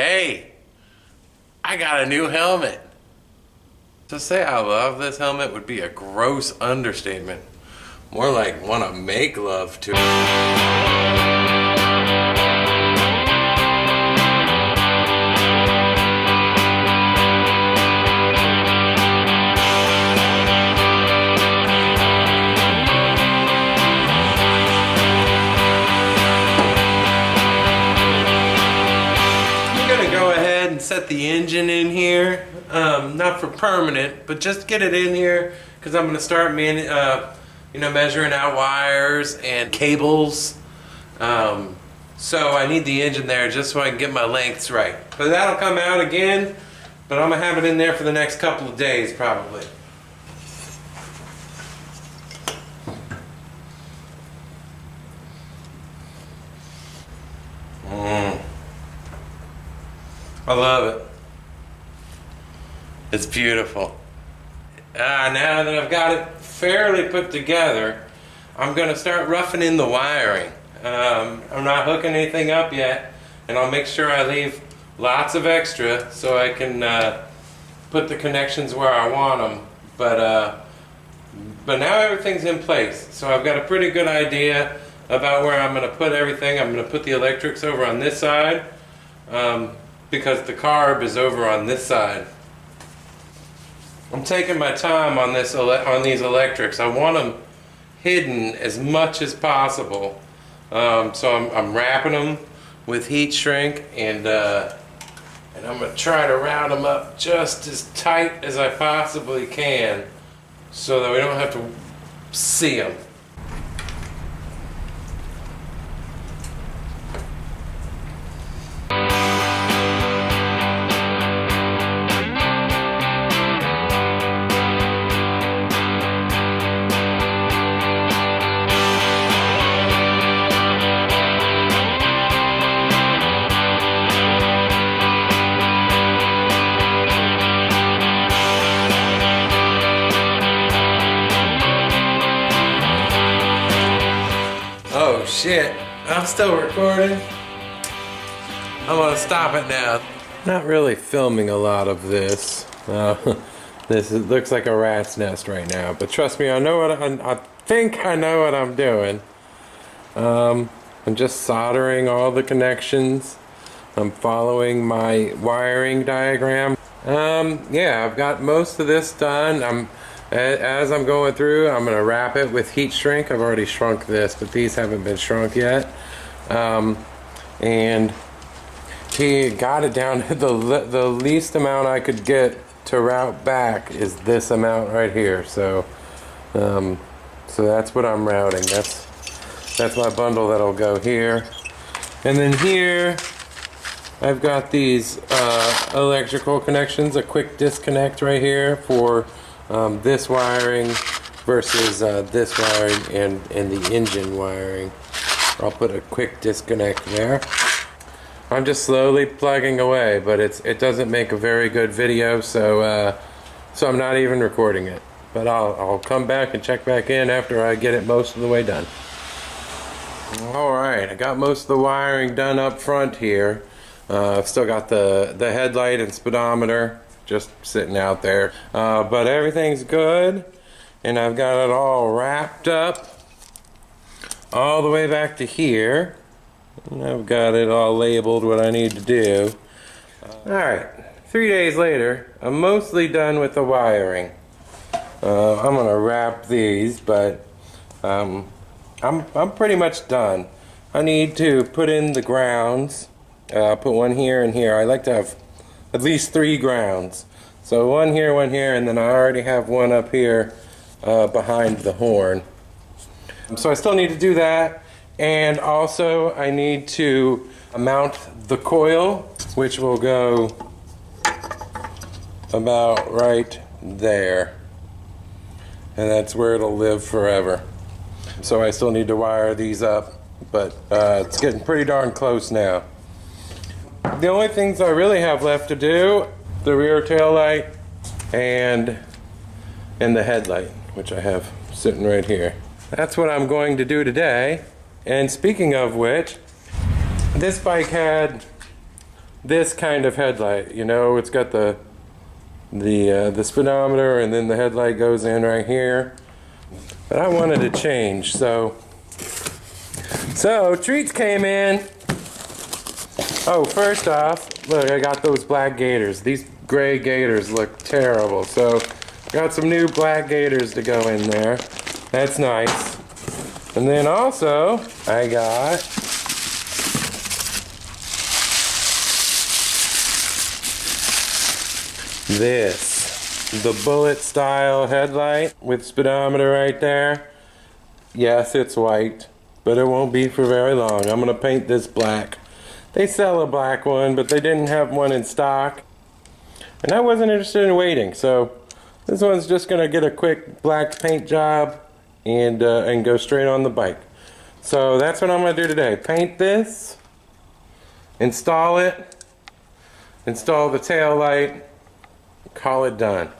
Hey, I got a new helmet. To say I love this helmet would be a gross understatement. More like want to make love to it. Set the engine in here, not for permanent, but just get it in here because I'm going to start measuring out wires and cables. So I need the engine there just so I can get my lengths right. But that'll come out again, but I'm going to have it in there for the next couple of days probably. I love it. It's beautiful. Now that I've got it fairly put together, I'm going to start roughing in the wiring. I'm not hooking anything up yet, and I'll make sure I leave lots of extra so I can put the connections where I want them. But now everything's in place, so I've got a pretty good idea about where I'm going to put everything. I'm going to put the electrics over on this side. Because the carb is over on this side. I'm taking my time on these electrics. I want them hidden as much as possible. So I'm wrapping them with heat shrink, and I'm going to try to round them up just as tight as I possibly can so that we don't have to see them. Oh shit, I'm still recording. I'm gonna stop it now. Not really filming a lot of this. Looks like a rat's nest right now, but trust me, I think I know what I'm doing. I'm just soldering all the connections. I'm following my wiring diagram. Yeah, I've got most of this done. As I'm going through, I'm going to wrap it with heat shrink. I've already shrunk this, but these haven't been shrunk yet. And he got it down to the least amount I could get to route back is this amount right here. So that's what I'm routing. That's my bundle that'll go here. And then here, I've got these electrical connections, a quick disconnect right here for this wiring versus this wiring and the engine wiring. I'll put a quick disconnect there. I'm just slowly plugging away, but it doesn't make a very good video, so I'm not even recording it. But I'll come back and check back in after I get it most of the way done. Alright, I got most of the wiring done up front here. I've still got the headlight and speedometer just sitting out there, but everything's good, and I've got it all wrapped up all the way back to here, and I've got it all labeled what I need to do. Alright, 3 days later, I'm mostly done with the wiring. I'm gonna wrap these, but I'm pretty much done. I need to put in the grounds. I'll put one here and here. I like to have at least 3 grounds. So one here, and then I already have one up here behind the horn. So I still need to do that, and also I need to mount the coil, which will go about right there. And that's where it'll live forever. So I still need to wire these up, but it's getting pretty darn close now. The only things I really have left to do, the rear tail light and the headlight, which I have sitting right here. That's what I'm going to do today. And speaking of which, this bike had this kind of headlight. You know, it's got the speedometer, and then the headlight goes in right here. But I wanted to change, so treats came in. Oh, first off, look, I got those black gators. These gray gators look terrible, so got some new black gators to go in there. That's nice. And then also, I got this, the bullet style headlight with speedometer right there. Yes, it's white, but it won't be for very long. I'm gonna paint this black. They sell a black one, but they didn't have one in stock, and I wasn't interested in waiting, so this one's just gonna get a quick black paint job and go straight on the bike. So that's what I'm gonna do today. Paint this, install it, install the tail light, call it done.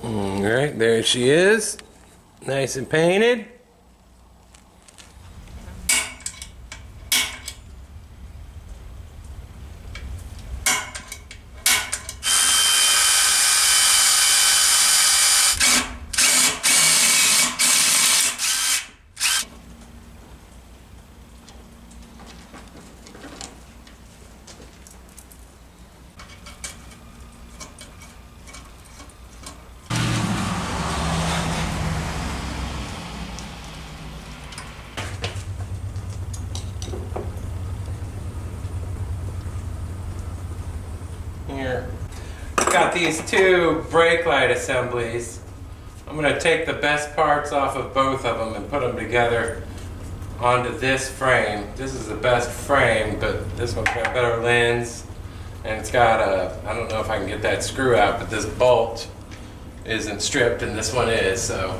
Alright, there she is, nice and painted. Here, got these two brake light assemblies. I'm going to take the best parts off of both of them and put them together onto this frame. This is the best frame, but this one's got better lens, and it's got a, I don't know if I can get that screw out, but this bolt isn't stripped and this one is, so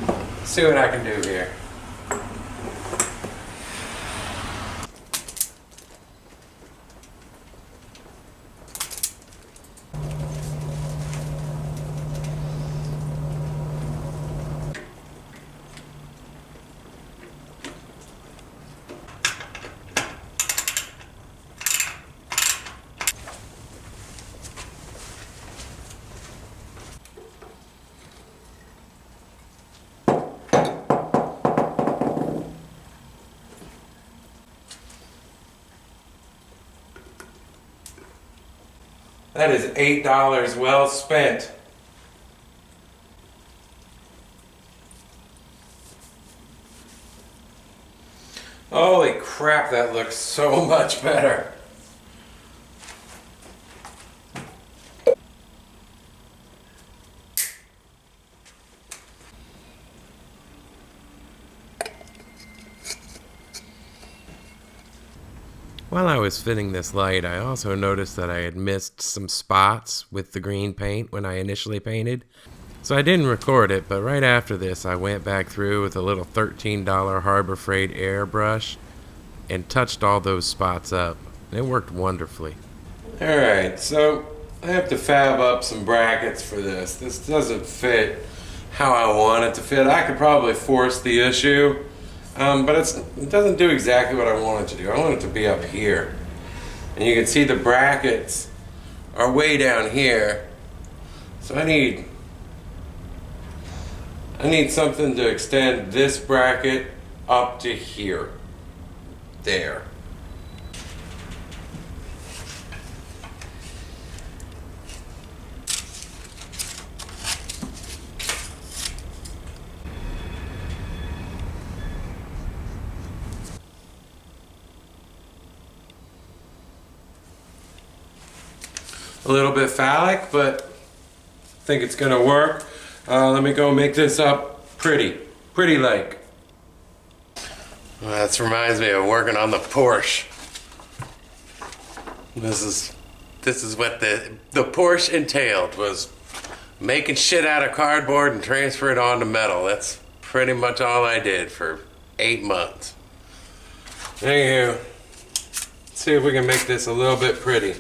let's see what I can do here. That is $8 well spent. Holy crap, that looks so much better. While I was fitting this light, I also noticed that I had missed some spots with the green paint when I initially painted. So I didn't record it, but right after this I went back through with a little $13 Harbor Freight airbrush and touched all those spots up. And it worked wonderfully. Alright, so I have to fab up some brackets for this. This doesn't fit how I want it to fit. I could probably force the issue. But it doesn't do exactly what I want it to do. I want it to be up here. And you can see the brackets are way down here. So I need something to extend this bracket up to here. There. A little bit phallic, but I think it's gonna work. Let me go make this up pretty like. Well, that reminds me of working on the Porsche. This is what the Porsche entailed, was making shit out of cardboard and transfer it onto metal. That's pretty much all I did for 8 months. Anywho, let's see if we can make this a little bit pretty.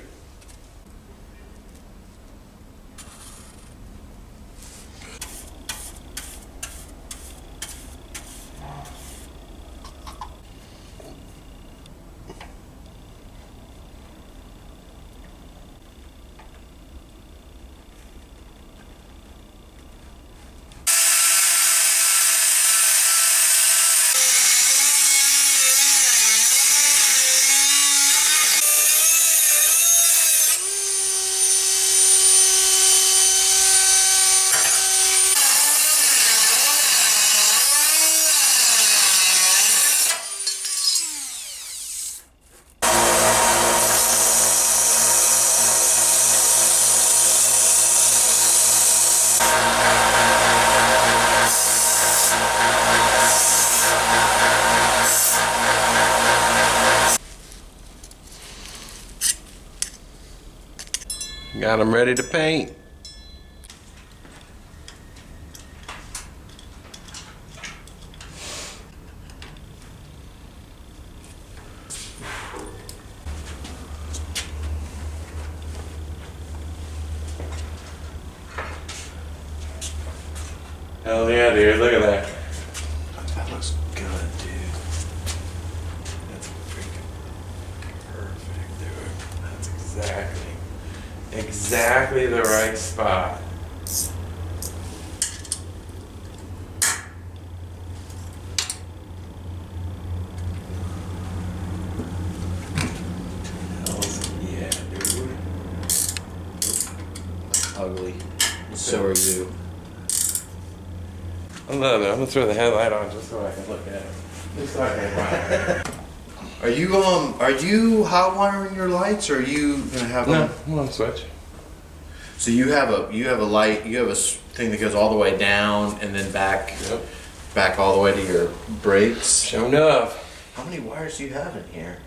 Got them ready to paint. Hell yeah, dude, look at that. That looks good, dude. That's freaking perfect, dude. That's exactly the right spot. Hells yeah, dude. Ugly. So are you. I love it. I'm gonna throw the headlight on just so I can look at it. Just so I can Are you hot wiring your lights, or are you gonna have No, them? I'm on switch. So you have a light, you have a thing that goes all the way down and then back, Yep. back all the way to your brakes. Show enough. How many wires do you have in here?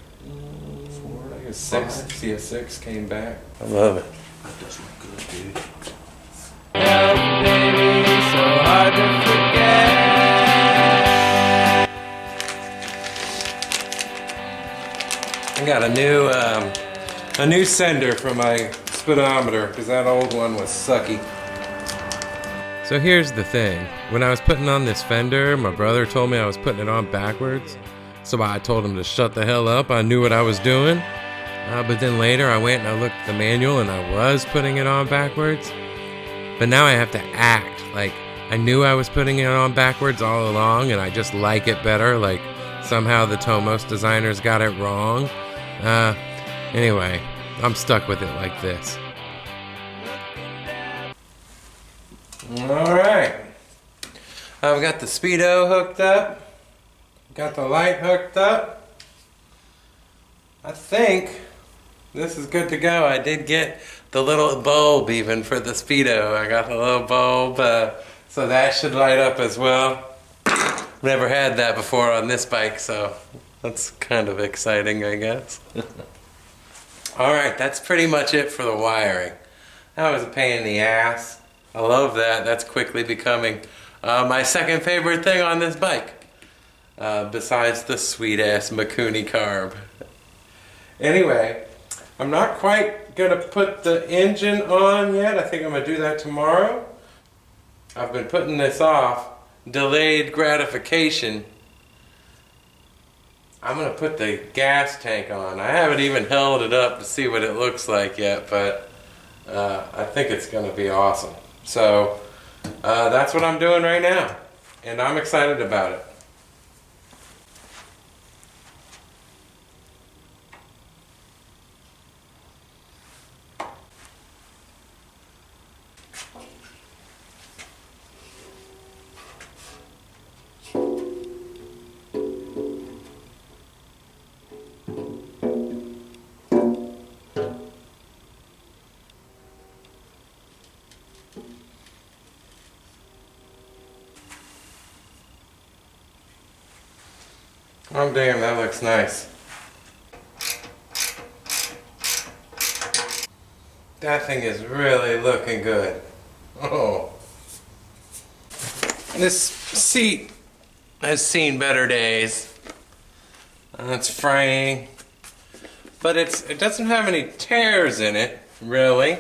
I guess 6. See a 6 came back. I love it. That does look good, dude. Baby, so hard to forget. I got a new sender for my speedometer because that old one was sucky. So here's the thing. When I was putting on this fender, my brother told me I was putting it on backwards. So I told him to shut the hell up. I knew what I was doing. But then later I went and I looked at the manual and I was putting it on backwards. But now I have to act like I knew I was putting it on backwards all along, and I just like it better. Like somehow the Tomos designers got it wrong. Anyway, I'm stuck with it like this. Alright. I've got the speedo hooked up. Got the light hooked up. I think this is good to go. I did get the little bulb even for the speedo. I got the little bulb, so that should light up as well. Never had that before on this bike, so that's kind of exciting, I guess. Alright, that's pretty much it for the wiring. That was a pain in the ass. I love that. That's quickly becoming my second favorite thing on this bike. Besides the sweet ass Mikuni carb. Anyway, I'm not quite gonna put the engine on yet. I think I'm gonna do that tomorrow. I've been putting this off. Delayed gratification. I'm gonna put the gas tank on. I haven't even held it up to see what it looks like yet, but I think it's gonna be awesome. So that's what I'm doing right now, and I'm excited about it. Oh damn, that looks nice. That thing is really looking good. Oh. This seat has seen better days. It's fraying. But it doesn't have any tears in it, really.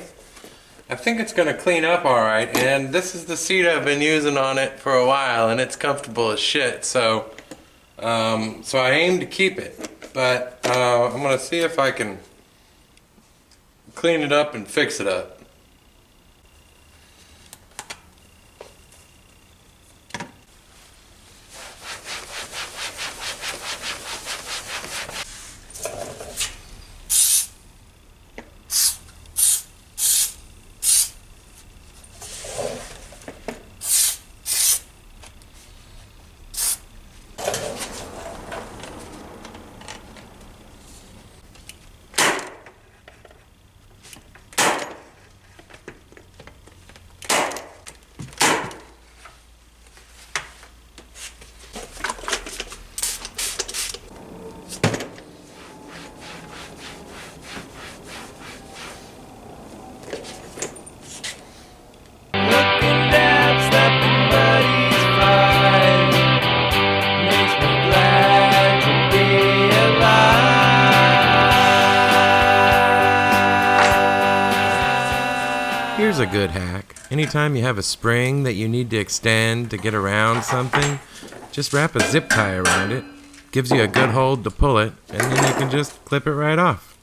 I think it's going to clean up alright. And this is the seat I've been using on it for a while, and it's comfortable as shit. So I aim to keep it, but I'm going to see if I can clean it up and fix it up. a good hack. Anytime you have a spring that you need to extend to get around something, just wrap a zip tie around it. Gives you a good hold to pull it, and then you can just clip it right off.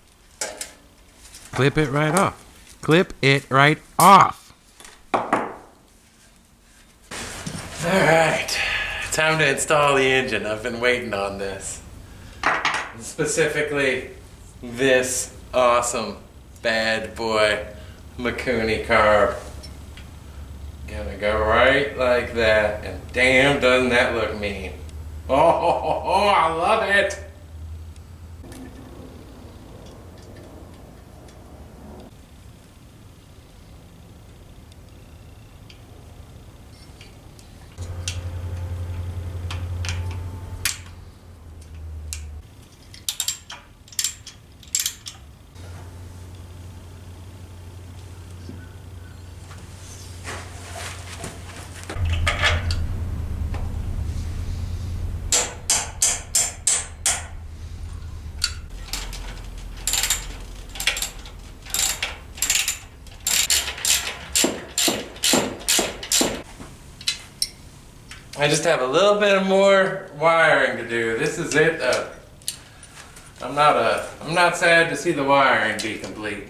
Clip it right off. Clip it right off. Alright, time to install the engine. I've been waiting on this. Specifically, this awesome bad boy Mikuni carb. Gonna go right like that, and damn, doesn't that look mean. Oh, I love it. I just have a little bit more wiring to do. This is it though. I'm not sad to see the wiring be complete.